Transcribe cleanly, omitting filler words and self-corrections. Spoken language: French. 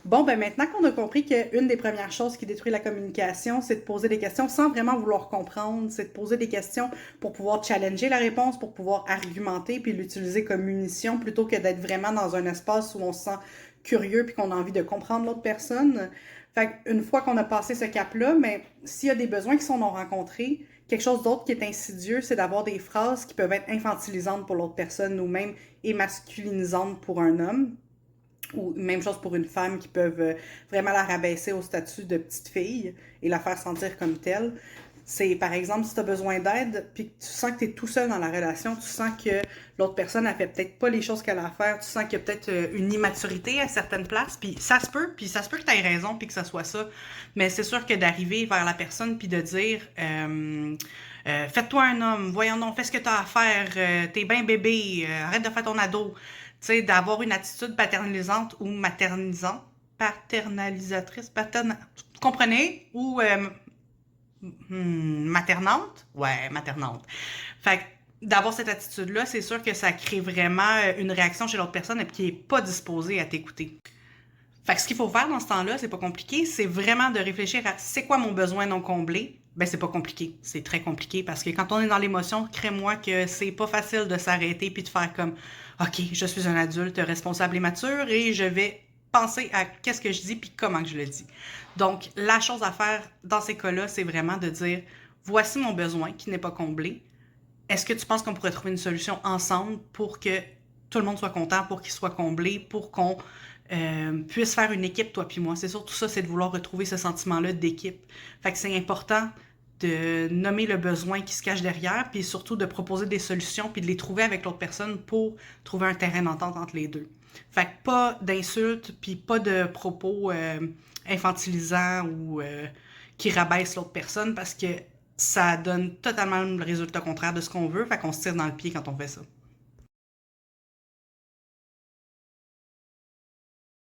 Bon, ben maintenant qu'on a compris qu'une des premières choses qui détruit la communication, c'est de poser des questions sans vraiment vouloir comprendre, c'est de poser des questions pour pouvoir challenger la réponse, pour pouvoir argumenter, puis l'utiliser comme munition plutôt que d'être vraiment dans un espace où on se sent curieux puis qu'on a envie de comprendre l'autre personne. Fait qu'une fois qu'on a passé ce cap-là, mais s'il y a des besoins qui sont non rencontrés, quelque chose d'autre qui est insidieux, c'est d'avoir des phrases qui peuvent être infantilisantes pour l'autre personne ou même émasculinisantes pour un homme ou même chose pour une femme qui peuvent vraiment la rabaisser au statut de petite fille et la faire sentir comme telle. C'est par exemple si tu as besoin d'aide puis que tu sens que tu es tout seul dans la relation, tu sens que l'autre personne a fait peut-être pas les choses qu'elle a à faire, tu sens qu'il y a peut-être une immaturité à certaines places, puis ça se peut que tu aies raison puis que ça soit ça. Mais c'est sûr que d'arriver vers la personne puis de dire fais-toi un homme, voyons donc, fais ce que tu as à faire, t'es bien bébé, arrête de faire ton ado. Tu sais, d'avoir une attitude paternalisante ou maternisante, paternalisatrice, vous comprenez? Ou maternante? Ouais, maternante. Fait que d'avoir cette attitude-là, c'est sûr que ça crée vraiment une réaction chez l'autre personne et qui est pas disposée à t'écouter. Fait que ce qu'il faut faire dans ce temps-là, c'est pas compliqué, c'est vraiment de réfléchir à c'est quoi mon besoin non comblé. Ben c'est pas compliqué, c'est très compliqué parce que quand on est dans l'émotion, crée-moi que c'est pas facile de s'arrêter puis de faire comme OK, je suis un adulte responsable et mature et je vais penser à qu'est-ce que je dis puis comment que je le dis. Donc la chose à faire dans ces cas-là, c'est vraiment de dire voici mon besoin qui n'est pas comblé. Est-ce que tu penses qu'on pourrait trouver une solution ensemble pour que tout le monde soit content, pour qu'il soit comblé, pour qu'on puisse faire une équipe, toi puis moi? C'est surtout ça, c'est de vouloir retrouver ce sentiment-là d'équipe. Fait que c'est important de nommer le besoin qui se cache derrière, puis surtout de proposer des solutions, puis de les trouver avec l'autre personne pour trouver un terrain d'entente entre les deux. Fait que pas d'insultes, puis pas de propos infantilisants ou qui rabaissent l'autre personne, parce que ça donne totalement le résultat contraire de ce qu'on veut, fait qu'on se tire dans le pied quand on fait ça.